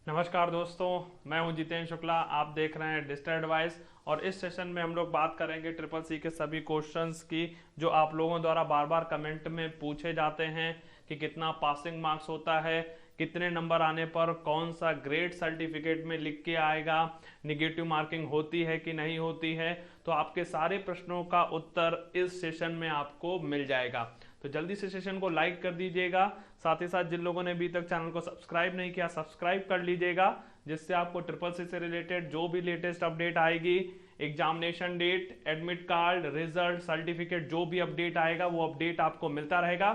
नमस्कार दोस्तों, मैं हूं जितेंद्र शुक्ला। आप देख रहे हैं डिजिटल एडवाइस और इस सेशन में हम लोग बात करेंगे ट्रिपल सी के सभी क्वेश्चंस की जो आप लोगों द्वारा बार बार कमेंट में पूछे जाते हैं कि कितना पासिंग मार्क्स होता है, कितने नंबर आने पर कौन सा ग्रेड सर्टिफिकेट में लिख के आएगा, निगेटिव मार्किंग होती है कि नहीं होती है। तो आपके सारे प्रश्नों का उत्तर इस सेशन में आपको मिल जाएगा। तो जल्दी से सेशन को लाइक कर दीजिएगा। साथ ही साथ जिन लोगों ने अभी तक चैनल को सब्सक्राइब नहीं किया, सब्सक्राइब कर लीजिएगा, जिससे आपको ट्रिपल सी से रिलेटेड जो भी लेटेस्ट अपडेट आएगी, examination date, admit card, result, certificate, जो भी अपडेट आएगा वो अपडेट आपको मिलता रहेगा।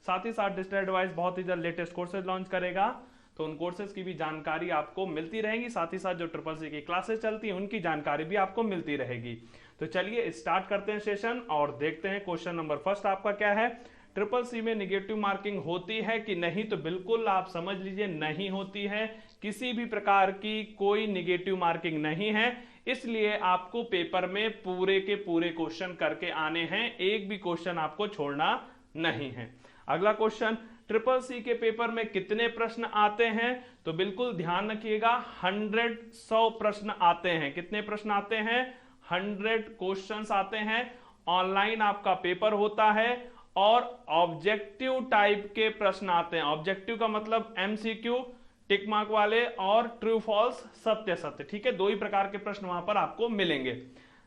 साथ ही साथ डिजिटल एडवाइस बहुत ही जल्द लेटेस्ट कोर्सेज लॉन्च करेगा, तो उन कोर्सेज की भी जानकारी आपको मिलती रहेगी। साथ ही साथ जो ट्रिपल सी की क्लासेस चलती हैं उनकी जानकारी भी आपको मिलती रहेगी। तो चलिए स्टार्ट करते हैं सेशन और देखते हैं क्वेश्चन नंबर फर्स्ट आपका क्या है। ट्रिपल सी में निगेटिव मार्किंग होती है कि नहीं? तो बिल्कुल आप समझ लीजिए नहीं होती है। किसी भी प्रकार की कोई निगेटिव मार्किंग नहीं है, इसलिए आपको पेपर में पूरे के पूरे क्वेश्चन करके आने हैं, एक भी क्वेश्चन आपको छोड़ना नहीं है। अगला क्वेश्चन, ट्रिपल सी के पेपर में कितने प्रश्न आते हैं? तो बिल्कुल ध्यान रखिएगा, 100 प्रश्न आते हैं। कितने प्रश्न आते हैं? 100 क्वेश्चंस आते हैं। ऑनलाइन आपका पेपर होता है और ऑब्जेक्टिव टाइप के प्रश्न आते हैं। ऑब्जेक्टिव का मतलब एमसीक्यू, टिक मार्क वाले, और ट्रू फॉल्स, सत्य सत्य। ठीक है, दो ही प्रकार के प्रश्न वहां पर आपको मिलेंगे।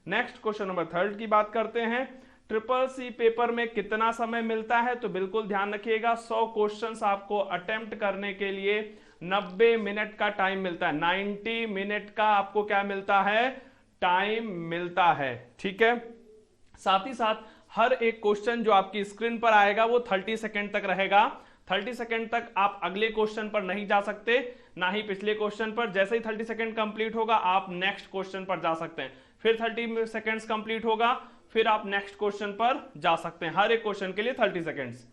नेक्स्ट क्वेश्चन नंबर थर्ड की बात करते हैं। ट्रिपल सी पेपर में कितना समय मिलता है? तो बिल्कुल ध्यान रखिएगा, 100 क्वेश्चंस आपको अटेम्प्ट करने के लिए 90 मिनट का टाइम मिलता है। 90 मिनट का आपको क्या मिलता है? टाइम मिलता है। ठीक है, साथ ही साथ हर एक क्वेश्चन जो आपकी स्क्रीन पर आएगा वो 30 सेकंड तक रहेगा। 30 सेकंड तक आप अगले क्वेश्चन पर नहीं जा सकते, ना ही पिछले क्वेश्चन पर। जैसे ही 30 सेकंड कंप्लीट होगा आप नेक्स्ट क्वेश्चन पर जा सकते हैं। फिर 30 सेकंड्स कंप्लीट होगा, फिर आप नेक्स्ट क्वेश्चन पर जा सकते हैं। हर एक क्वेश्चन के लिए 30 seconds.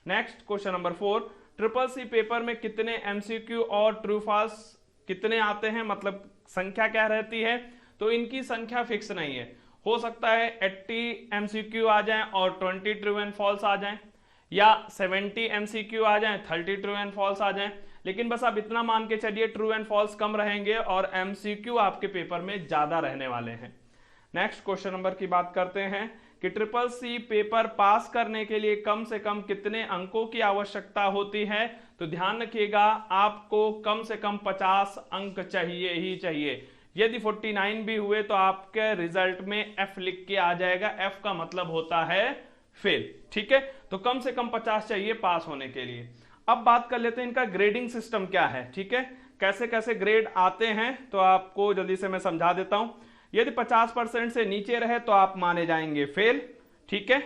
Next question number 4, triple C paper में कितने एमसीक्यू और ट्रू फॉल्स कितने आते हैं, मतलब संख्या क्या रहती है? तो इनकी संख्या फिक्स नहीं है। हो सकता है 80 एमसीक्यू आ जाएं और 20 ट्रू एंड फॉल्स आ जाएं, या 70 एमसीक्यू आ जाएं, 30 ट्रू एंड फॉल्स आ जाएं। लेकिन बस आप इतना मान के चलिए, ट्रू एंड फॉल्स कम रहेंगे और एमसीक्यू आपके पेपर में ज्यादा रहने वाले हैं। नेक्स्ट क्वेश्चन नंबर की बात करते हैं कि ट्रिपल सी पेपर पास करने के लिए कम से कम कितने अंकों की आवश्यकता होती है? तो ध्यान रखिएगा, आपको कम से कम 50 अंक चाहिए ही चाहिए। यदि 49 भी हुए तो आपके रिजल्ट में F लिख के आ जाएगा। F का मतलब होता है फेल। ठीक है, तो कम से कम 50 चाहिए पास होने के लिए। अब बात कर लेते हैं इनका ग्रेडिंग सिस्टम क्या है। ठीक है, कैसे कैसे ग्रेड आते हैं तो आपको जल्दी से मैं समझा देता हूं। यदि 50% से नीचे रहे तो आप माने जाएंगे फेल। ठीक है,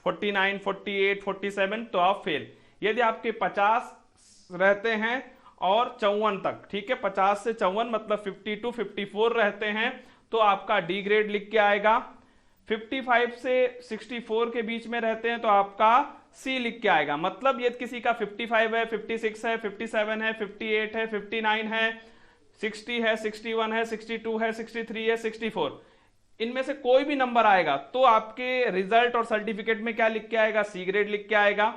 49, 48, 47 तो आप फेल। यदि आपके 50 रहते हैं और 54 तक, ठीक है, 50 से 54 मतलब 50 to 54 रहते हैं तो आपका डी ग्रेड लिख के आएगा। 55 से 64 के बीच में रहते हैं तो आपका सी लिख के आएगा। मतलब यदि किसी का 55 है, 56 है, 57 है, 58 है, 59 है, 60 है, 61 है, 62 है, 63 है, 64, इनमें से कोई भी नंबर आएगा तो आपके रिजल्ट और सर्टिफिकेट में क्या लिख के आएगा? सी ग्रेड लिख के आएगा।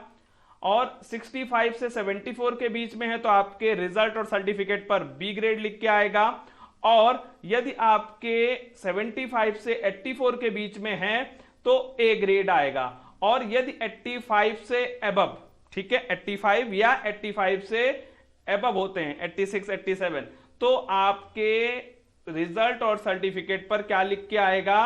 और 65 से 74 के बीच में है तो आपके रिजल्ट और सर्टिफिकेट पर बी ग्रेड लिख के आएगा। और यदि आपके 75 से 84 के बीच में है तो ए ग्रेड आएगा। और यदि 85 से एबव, ठीक है, 85 या 85 से एबव होते हैं, 86, 87, तो आपके रिजल्ट और सर्टिफिकेट पर क्या लिख के आएगा?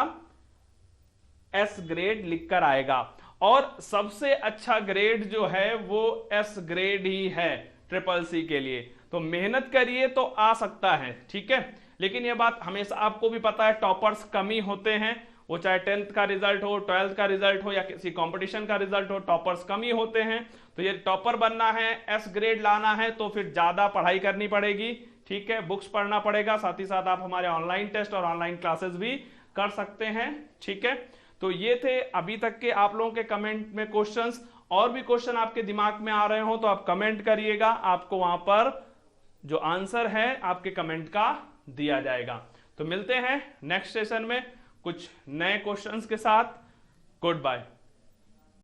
एस ग्रेड लिखकर आएगा। और सबसे अच्छा ग्रेड जो है वो एस ग्रेड ही है ट्रिपल सी के लिए। तो मेहनत करिए तो आ सकता है। ठीक है, लेकिन यह बात हमेशा आपको भी पता है, टॉपर्स कम ही होते हैं। वो चाहे 10th का रिजल्ट हो, 12th का रिजल्ट हो या किसी कंपटीशन का रिजल्ट हो, टॉपर्स कम ही होते हैं। तो ये टॉपर बनना है, एस ग्रेड लाना है तो फिर ज्यादा पढ़ाई करनी पड़ेगी। ठीक है, बुक्स पढ़ना पड़ेगा। साथ ही साथ आप हमारे ऑनलाइन टेस्ट और ऑनलाइन क्लासेस भी कर सकते हैं। ठीक है, तो ये थे अभी तक के आप लोगों के कमेंट में क्वेश्चंस। और भी क्वेश्चन आपके दिमाग में आ रहे हो तो आप कमेंट करिएगा, आपको वहां पर जो आंसर है आपके कमेंट का दिया जाएगा। तो मिलते हैं नेक्स्ट सेशन में कुछ नए क्वेश्चंस के साथ। Good bye.